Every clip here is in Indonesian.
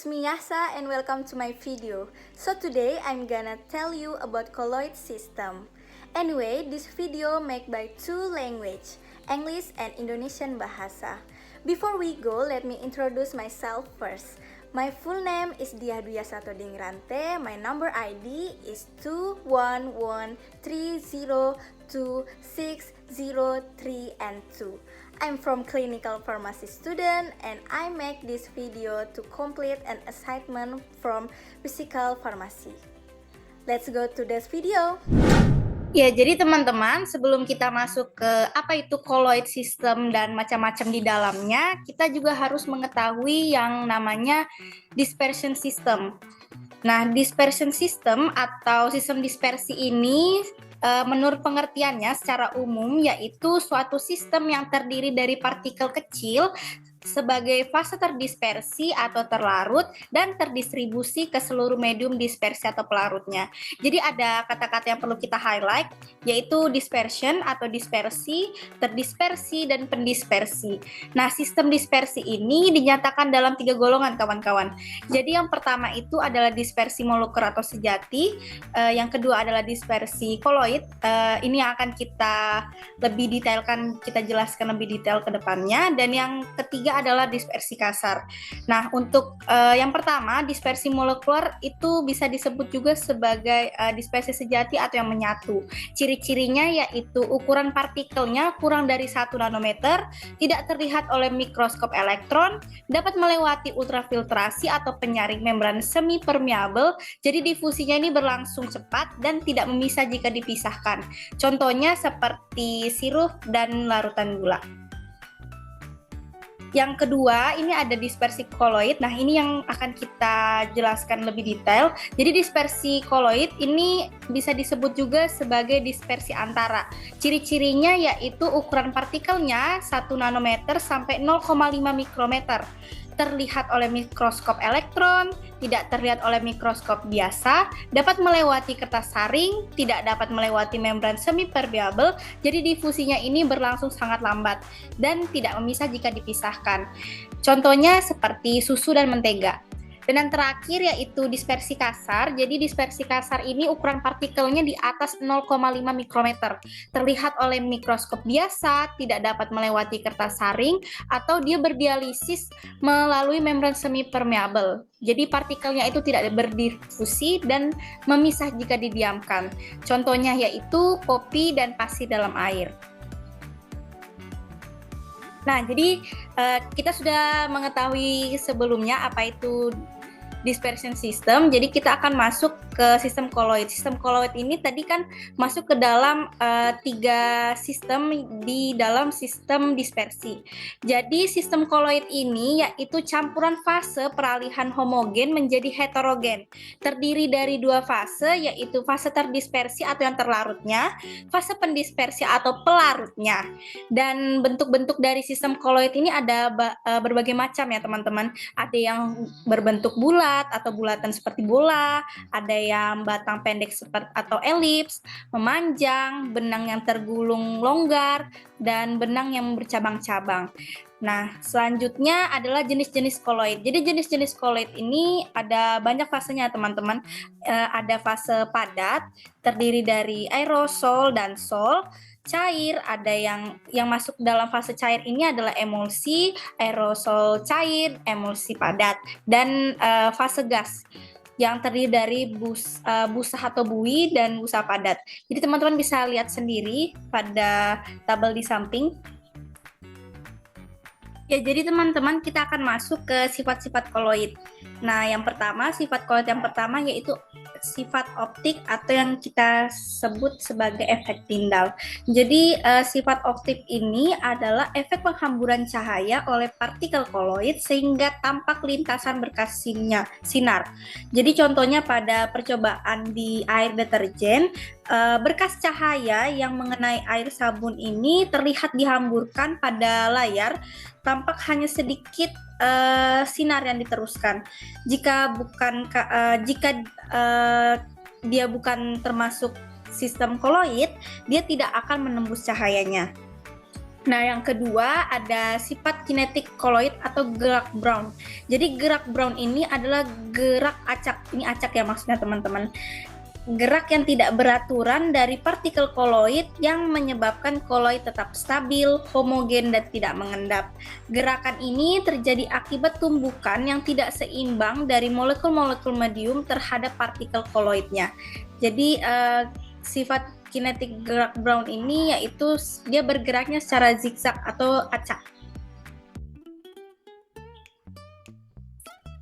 it's me Yasa and welcome to my video. So today I'm gonna tell you about colloid system. Anyway, this video made by two language, English and Indonesian Bahasa. Before we go, let me introduce myself first. My full name is Diah Dwi Yasato Dingrante. My number ID is 211302603 and 2. I'm from clinical pharmacy student and I make this video to complete an assignment from physical pharmacy. Let's go to this video. Ya, jadi teman-teman, sebelum kita masuk ke apa itu colloid system dan macam-macam di dalamnya, kita juga harus mengetahui yang namanya dispersion system. Nah, dispersion system atau sistem dispersi ini menurut pengertiannya secara umum yaitu suatu sistem yang terdiri dari partikel kecil sebagai fase terdispersi atau terlarut dan terdistribusi ke seluruh medium dispersi atau pelarutnya. Jadi ada kata-kata yang perlu kita highlight yaitu dispersion atau dispersi, terdispersi, dan pendispersi. Nah, sistem dispersi ini dinyatakan dalam 3 golongan kawan-kawan. Jadi yang pertama itu adalah dispersi molekuler atau sejati, yang kedua adalah dispersi koloid. Ini yang akan kita lebih detailkan, kita jelaskan lebih detail ke depannya, dan yang ketiga adalah dispersi kasar. Nah, untuk yang pertama, dispersi molekuler itu bisa disebut juga sebagai dispersi sejati atau yang menyatu. Ciri-cirinya yaitu ukuran partikelnya kurang dari 1 nanometer, tidak terlihat oleh mikroskop elektron, dapat melewati ultrafiltrasi atau penyaring membran semi permeabel, jadi difusinya ini berlangsung cepat dan tidak memisah jika dipisahkan. Contohnya seperti sirup dan larutan gula. Yang kedua, ini ada dispersi koloid. Nah, ini yang akan kita jelaskan lebih detail. Jadi dispersi koloid ini bisa disebut juga sebagai dispersi antara. Ciri-cirinya yaitu ukuran partikelnya 1 nanometer sampai 0,5 mikrometer. Terlihat oleh mikroskop elektron, tidak terlihat oleh mikroskop biasa, dapat melewati kertas saring, tidak dapat melewati membran semi permeabel, jadi difusinya ini berlangsung sangat lambat dan tidak memisah jika dipisahkan. Contohnya seperti susu dan mentega. Dan yang terakhir yaitu dispersi kasar. Jadi dispersi kasar ini ukuran partikelnya di atas 0,5 mikrometer. Terlihat oleh mikroskop biasa, tidak dapat melewati kertas saring, atau dia berdialisis melalui membran semi permeabel. Jadi partikelnya itu tidak berdifusi dan memisah jika didiamkan. Contohnya yaitu kopi dan pasir dalam air. Nah, jadi kita sudah mengetahui sebelumnya apa itu dispersion system, jadi kita akan masuk ke sistem koloid. Sistem koloid ini tadi kan masuk ke dalam 3 sistem di dalam sistem dispersi. Jadi sistem koloid ini yaitu campuran fase peralihan homogen menjadi heterogen. Terdiri dari 2 fase, yaitu fase terdispersi atau yang terlarutnya, fase pendispersi atau pelarutnya. Dan bentuk-bentuk dari sistem koloid ini ada berbagai macam ya teman-teman. Ada yang berbentuk bulat atau bulatan seperti bola, ada yang batang pendek seperti atau elips, memanjang, benang yang tergulung longgar, dan benang yang bercabang-cabang. Nah, selanjutnya adalah jenis-jenis koloid. Jadi jenis-jenis koloid ini ada banyak fasenya teman-teman. Ada fase padat, terdiri dari aerosol dan sol. Cair, ada yang masuk dalam fase cair ini adalah emulsi, aerosol cair, emulsi padat, dan fase gas yang terdiri dari busa atau buih dan busa padat. Jadi teman-teman bisa lihat sendiri pada tabel di samping. Ya, jadi teman-teman kita akan masuk ke sifat-sifat koloid. Nah, yang pertama, sifat koloid yang pertama yaitu sifat optik atau yang kita sebut sebagai efek Tyndall. Jadi sifat optik ini adalah efek penghamburan cahaya oleh partikel koloid sehingga tampak lintasan berkas sinar. Jadi contohnya pada percobaan di air deterjen, berkas cahaya yang mengenai air sabun ini terlihat dihamburkan pada layar, tampak hanya sedikit sinar yang diteruskan. Jika dia bukan termasuk sistem koloid, dia tidak akan menembus cahayanya. Nah, yang kedua ada sifat kinetik koloid atau gerak Brown. Jadi gerak Brown ini adalah gerak acak. Ini acak ya maksudnya teman-teman. Gerak yang tidak beraturan dari partikel koloid yang menyebabkan koloid tetap stabil, homogen, dan tidak mengendap. Gerakan ini terjadi akibat tumbukan yang tidak seimbang dari molekul-molekul medium terhadap partikel koloidnya. Jadi sifat kinetik gerak Brown ini yaitu dia bergeraknya secara zigzag atau acak.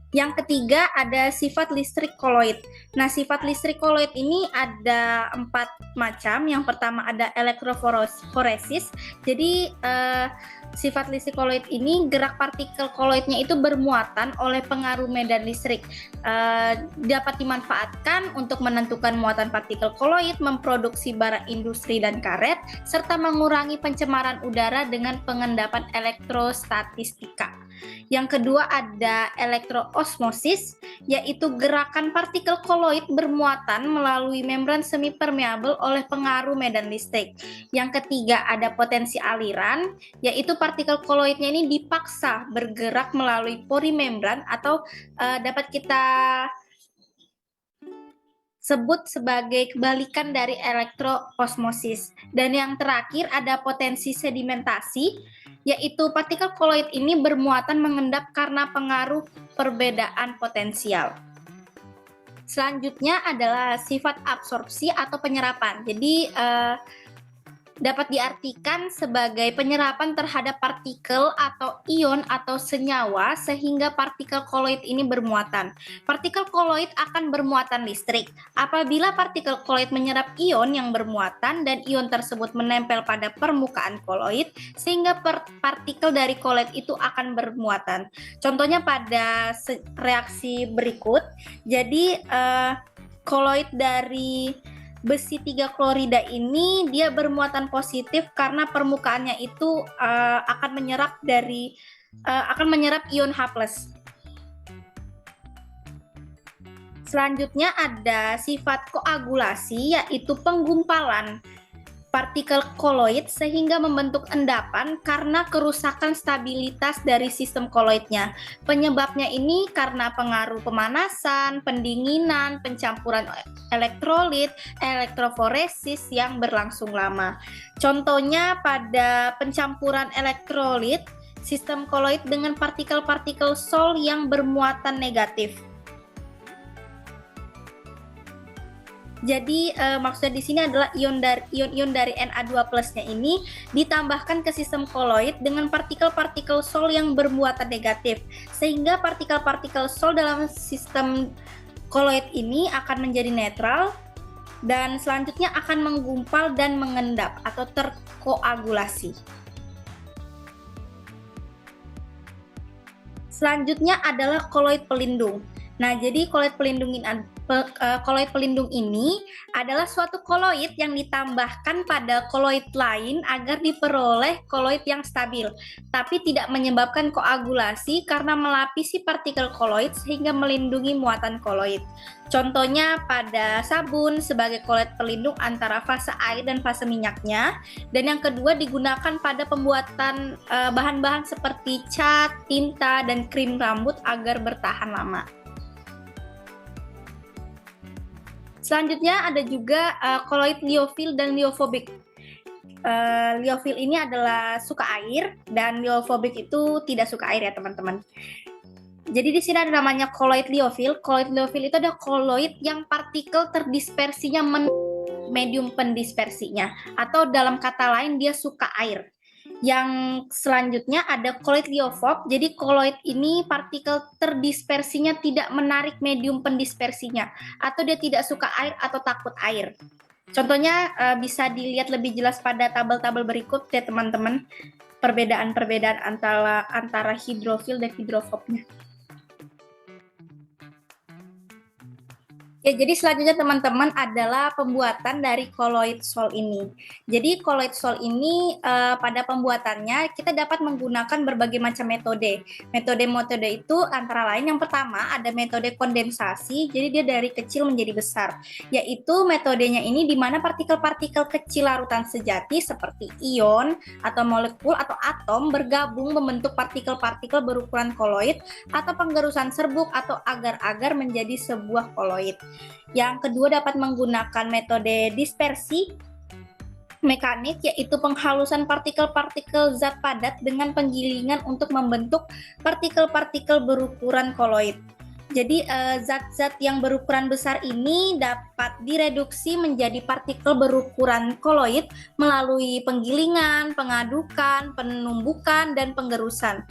Yang ketiga ada sifat listrik koloid. Nah, sifat listrik koloid ini ada 4 macam. Yang pertama ada elektroforesis. Jadi sifat listrik koloid ini gerak partikel koloidnya itu bermuatan oleh pengaruh medan listrik. Dapat dimanfaatkan untuk menentukan muatan partikel koloid, memproduksi barang industri dan karet, serta mengurangi pencemaran udara dengan pengendapan elektrostatistika. Yang kedua ada elektroosmosis, yaitu gerakan partikel koloid bermuatan melalui membran semi permeabel oleh pengaruh medan listrik. Yang ketiga ada potensi aliran, yaitu partikel koloidnya ini dipaksa bergerak melalui pori membran atau dapat kita sebut sebagai kebalikan dari elektroosmosis. Dan yang terakhir ada potensi sedimentasi, yaitu partikel koloid ini bermuatan mengendap karena pengaruh perbedaan potensial. Selanjutnya adalah sifat absorpsi atau penyerapan. Jadi dapat diartikan sebagai penyerapan terhadap partikel atau ion atau senyawa sehingga partikel koloid ini bermuatan. Partikel koloid akan bermuatan listrik. Apabila partikel koloid menyerap ion yang bermuatan dan ion tersebut menempel pada permukaan koloid sehingga partikel dari koloid itu akan bermuatan. Contohnya pada reaksi berikut. Jadi koloid dari besi 3 klorida ini dia bermuatan positif karena permukaannya itu akan menyerap ion H+. Selanjutnya ada sifat koagulasi, yaitu penggumpalan partikel koloid sehingga membentuk endapan karena kerusakan stabilitas dari sistem koloidnya. Penyebabnya ini karena pengaruh pemanasan, pendinginan, pencampuran elektrolit, elektroforesis yang berlangsung lama. Contohnya pada pencampuran elektrolit, sistem koloid dengan partikel-partikel sol yang bermuatan negatif. Jadi maksudnya di sini adalah ion-ion dari Na2+-nya ini ditambahkan ke sistem koloid dengan partikel-partikel sol yang bermuatan negatif, sehingga partikel-partikel sol dalam sistem koloid ini akan menjadi netral dan selanjutnya akan menggumpal dan mengendap atau terkoagulasi. Selanjutnya adalah koloid pelindung. Nah, jadi koloid pelindung ini adalah suatu koloid yang ditambahkan pada koloid lain agar diperoleh koloid yang stabil, tapi tidak menyebabkan koagulasi karena melapisi partikel koloid sehingga melindungi muatan koloid. Contohnya pada sabun sebagai koloid pelindung antara fase air dan fase minyaknya, dan yang kedua digunakan pada pembuatan bahan-bahan seperti cat, tinta, dan krim rambut agar bertahan lama. Selanjutnya ada juga koloid liofil dan liofobik. Liofil ini adalah suka air dan liofobik itu tidak suka air ya teman-teman. Jadi di sini ada namanya koloid liofil. Koloid liofil itu ada koloid yang partikel terdispersinya medium pendispersinya, atau dalam kata lain dia suka air. Yang selanjutnya ada koloid liofob. Jadi koloid ini partikel terdispersinya tidak menarik medium pendispersinya, atau dia tidak suka air atau takut air. Contohnya bisa dilihat lebih jelas pada tabel-tabel berikut ya teman-teman, perbedaan-perbedaan antara hidrofil dan hidrofobnya. Oke, jadi selanjutnya teman-teman adalah pembuatan dari kolloid sol ini. Jadi kolloid sol ini pada pembuatannya kita dapat menggunakan berbagai macam metode. Metode-metode itu antara lain yang pertama ada metode kondensasi, jadi dia dari kecil menjadi besar. Yaitu metodenya ini di mana partikel-partikel kecil larutan sejati seperti ion atau molekul atau atom bergabung membentuk partikel-partikel berukuran kolloid atau penggerusan serbuk atau agar-agar menjadi sebuah kolloid. Yang kedua dapat menggunakan metode dispersi mekanik, yaitu penghalusan partikel-partikel zat padat dengan penggilingan untuk membentuk partikel-partikel berukuran kolloid. Jadi zat-zat yang berukuran besar ini dapat direduksi menjadi partikel berukuran kolloid melalui penggilingan, pengadukan, penumbukan, dan penggerusan.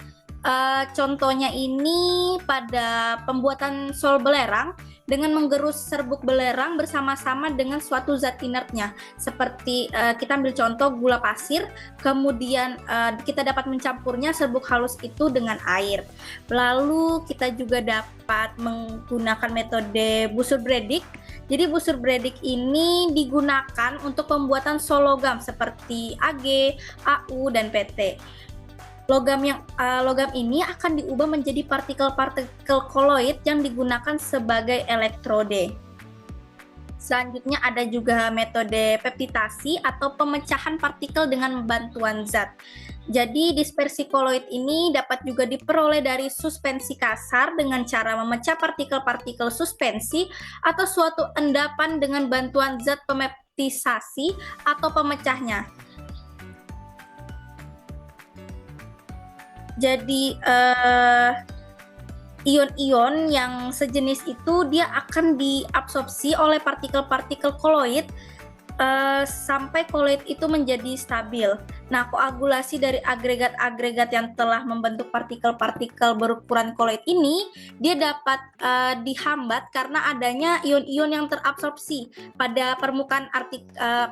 Contohnya ini pada pembuatan sol belerang dengan menggerus serbuk belerang bersama-sama dengan suatu zat inertnya. Seperti kita ambil contoh gula pasir, kemudian kita dapat mencampurnya serbuk halus itu dengan air. Lalu kita juga dapat menggunakan metode busur-Bredig. Jadi busur-Bredig ini digunakan untuk pembuatan sol logam seperti Ag, Au, dan Pt. Logam ini akan diubah menjadi partikel-partikel kolloid yang digunakan sebagai elektrode. Selanjutnya ada juga metode peptidasi atau pemecahan partikel dengan bantuan zat. Jadi dispersi kolloid ini dapat juga diperoleh dari suspensi kasar dengan cara memecah partikel-partikel suspensi atau suatu endapan dengan bantuan zat peptidasi atau pemecahnya. Jadi ion-ion yang sejenis itu dia akan diabsorpsi oleh partikel-partikel kolloid sampai kolloid itu menjadi stabil. Nah, koagulasi dari agregat-agregat yang telah membentuk partikel-partikel berukuran kolloid ini dia dapat dihambat karena adanya ion-ion yang terabsorpsi pada permukaan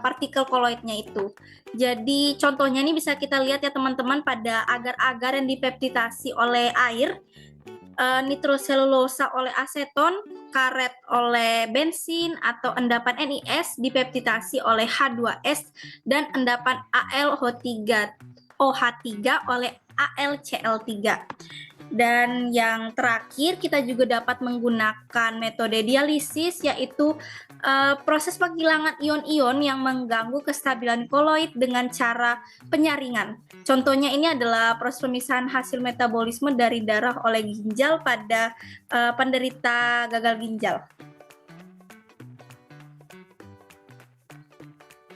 partikel kolloidnya itu. Jadi contohnya ini bisa kita lihat ya teman-teman pada agar-agar yang dipeptidasi oleh air, nitroselulosa oleh aseton, karet oleh bensin, atau endapan NiS dipeptidasi oleh H2S, dan endapan OH3 oleh AlCl3. Dan yang terakhir kita juga dapat menggunakan metode dialisis, yaitu proses penghilangan ion-ion yang mengganggu kestabilan kolloid dengan cara penyaringan. Contohnya ini adalah proses pemisahan hasil metabolisme dari darah oleh ginjal pada penderita gagal ginjal.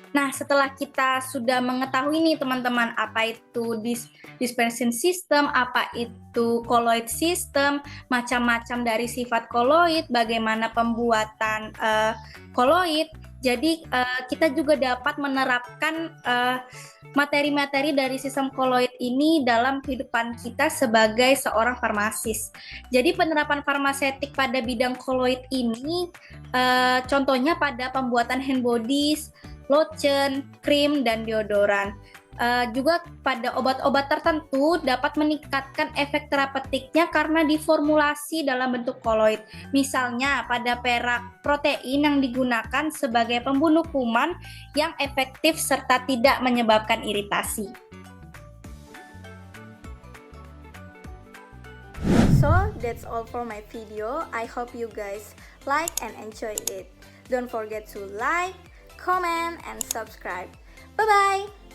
Nah, setelah kita sudah mengetahui nih teman-teman apa itu dispersion system, apa itu colloid system, macam-macam dari sifat kolloid, bagaimana pembuatan kolloid. Jadi kita juga dapat menerapkan materi-materi dari sistem kolloid ini dalam kehidupan kita sebagai seorang farmasis. Jadi penerapan farmaseutik pada bidang kolloid ini contohnya pada pembuatan hand bodies, lotion, krim, dan deodoran. Juga pada obat-obat tertentu dapat meningkatkan efek terapeutiknya karena diformulasi dalam bentuk kolloid. Misalnya pada perak protein yang digunakan sebagai pembunuh kuman yang efektif serta tidak menyebabkan iritasi. So that's all for my video. I hope you guys like and enjoy it. Don't forget to like, comment, and subscribe. Bye-bye!